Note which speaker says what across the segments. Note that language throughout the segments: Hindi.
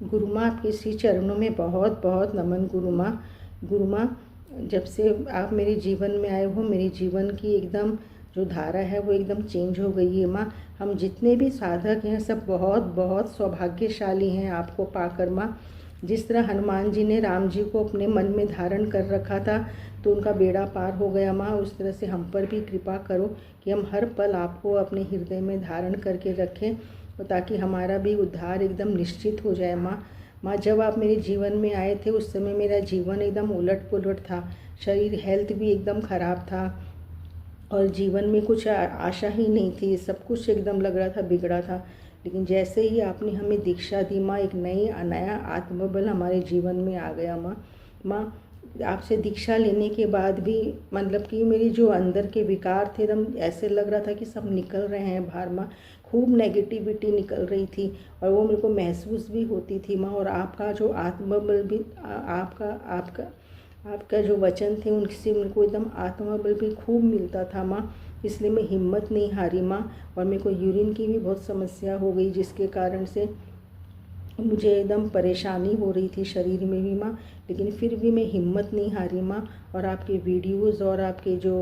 Speaker 1: गुरु माँ आपके श्री चरणों में बहुत बहुत नमन। गुरु माँ जब से आप मेरे जीवन में आए हो, मेरे जीवन की एकदम जो धारा है वो एकदम चेंज हो गई है माँ। हम जितने भी साधक हैं सब बहुत बहुत सौभाग्यशाली हैं आपको पाकर माँ। जिस तरह हनुमान जी ने राम जी को अपने मन में धारण कर रखा था तो उनका बेड़ा पार हो गया माँ, उस तरह से हम पर भी कृपा करो कि हम हर पल आपको अपने हृदय में धारण करके रखें, तो ताकि हमारा भी उद्धार एकदम निश्चित हो जाए माँ। जब आप मेरे जीवन में आए थे उस समय मेरा जीवन एकदम उलट पुलट था, शरीर हेल्थ भी एकदम ख़राब था और जीवन में कुछ आशा ही नहीं थी, सब कुछ एकदम लग रहा था बिगड़ा था। लेकिन जैसे ही आपने हमें दीक्षा दी माँ, एक नया आत्मबल हमारे जीवन में आ गया माँ। आपसे दीक्षा लेने के बाद भी मतलब कि मेरी जो अंदर के विकार थे एकदम ऐसे लग रहा था कि सब निकल रहे हैं बाहर माँ। खूब नेगेटिविटी निकल रही थी और वो मेरे को महसूस भी होती थी माँ। और आपका जो आत्मबल भी आपका जो वचन थे उनसे मेरे को एकदम आत्मबल भी खूब मिलता था माँ। इसलिए मैं हिम्मत नहीं हारी माँ। और मेरे को यूरिन की भी बहुत समस्या हो गई जिसके कारण से मुझे एकदम परेशानी हो रही थी शरीर में भी माँ, लेकिन फिर भी मैं हिम्मत नहीं हारी माँ। और आपके वीडियोज़ और आपके जो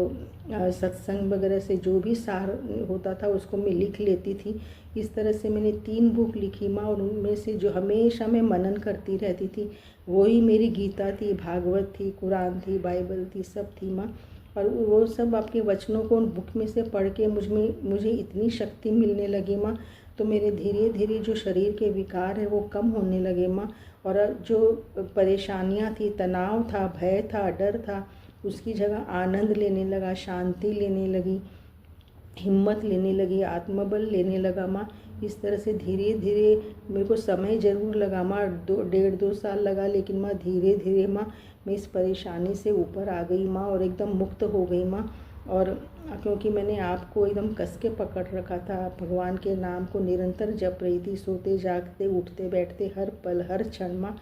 Speaker 1: सत्संग वगैरह से जो भी सार होता था उसको मैं लिख लेती थी। इस तरह से मैंने 3 बुक लिखी माँ, और उनमें से जो हमेशा मैं मनन करती रहती थी वही मेरी गीता थी, भागवत थी, कुरान थी, बाइबल थी, सब थी माँ। और वो सब आपके वचनों को उन बुक में से पढ़ के मुझे इतनी शक्ति मिलने लगी माँ। तो मेरे धीरे धीरे जो शरीर के विकार है वो कम होने लगे माँ। और जो परेशानियाँ थी, तनाव था, भय था, डर था, उसकी जगह आनंद लेने लगा, शांति लेने लगी, हिम्मत लेने लगी, आत्मबल लेने लगा माँ। इस तरह से धीरे धीरे मेरे को समय ज़रूर लगा माँ, 1.5-2 साल लगा, लेकिन माँ धीरे धीरे माँ मैं इस परेशानी से ऊपर आ गई माँ और एकदम मुक्त हो गई माँ। और क्योंकि मैंने आपको एकदम कस के पकड़ रखा था, भगवान के नाम को निरंतर जप रही थी, सोते जागते उठते बैठते हर पल हर क्षण माँ।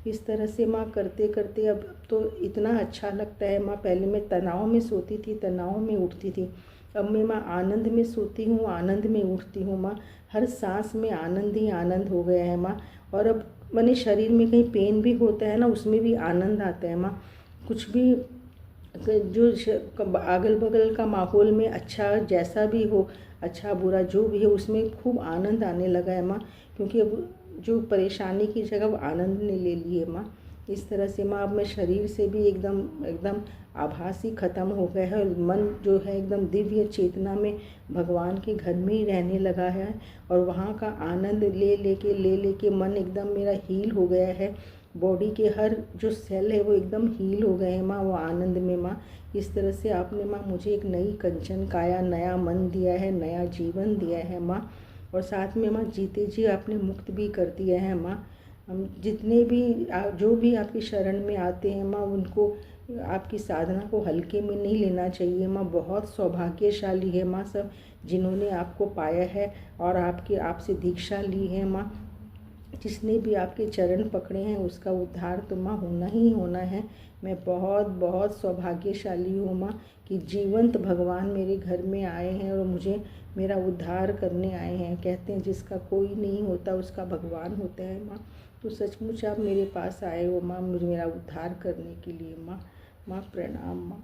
Speaker 1: इस तरह से माँ करते करते अब तो इतना अच्छा लगता है माँ। पहले मैं तनाव में सोती थी, तनाव में उठती थी, अब मैं माँ आनंद में सोती हूँ, आनंद में उठती हूँ माँ। हर सांस में आनंद ही आनंद हो गया है माँ। और अब मैंने शरीर में कहीं पेन भी होता है ना, उसमें भी आनंद आता है माँ। कुछ भी जो अगल बगल का माहौल में अच्छा जैसा भी हो, अच्छा बुरा जो भी है, उसमें खूब आनंद आने लगा है माँ। क्योंकि अब जो परेशानी की जगह वो आनंद ने ले ली है माँ। इस तरह से माँ अब मैं शरीर से भी एकदम आभास ही ख़त्म हो गया है, और मन जो है एकदम दिव्य चेतना में भगवान के घर में ही रहने लगा है। और वहाँ का आनंद ले लेके मन एकदम मेरा हील हो गया है। बॉडी के हर जो सेल है वो एकदम हील हो गए हैं माँ, वो आनंद में माँ। इस तरह से आपने माँ मुझे एक नई कंचन काया, नया मन दिया है, नया जीवन दिया है माँ। और साथ में माँ जीते जी आपने मुक्त भी कर दिया है माँ। हम जितने भी जो भी आपकी शरण में आते हैं माँ, उनको आपकी साधना को हल्के में नहीं लेना चाहिए माँ। बहुत सौभाग्यशाली है माँ सब जिन्होंने आपको पाया है और आपसे दीक्षा ली है माँ। जिसने भी आपके चरण पकड़े हैं उसका उद्धार तो माँ होना ही होना है। मैं बहुत बहुत सौभाग्यशाली हूँ माँ कि जीवंत भगवान मेरे घर में आए हैं और मुझे मेरा उद्धार करने आए हैं। कहते हैं जिसका कोई नहीं होता उसका भगवान होता है माँ। तो सचमुच आप मेरे पास आए हो माँ, मुझे मेरा उद्धार करने के लिए माँ। माँ प्रणाम माँ।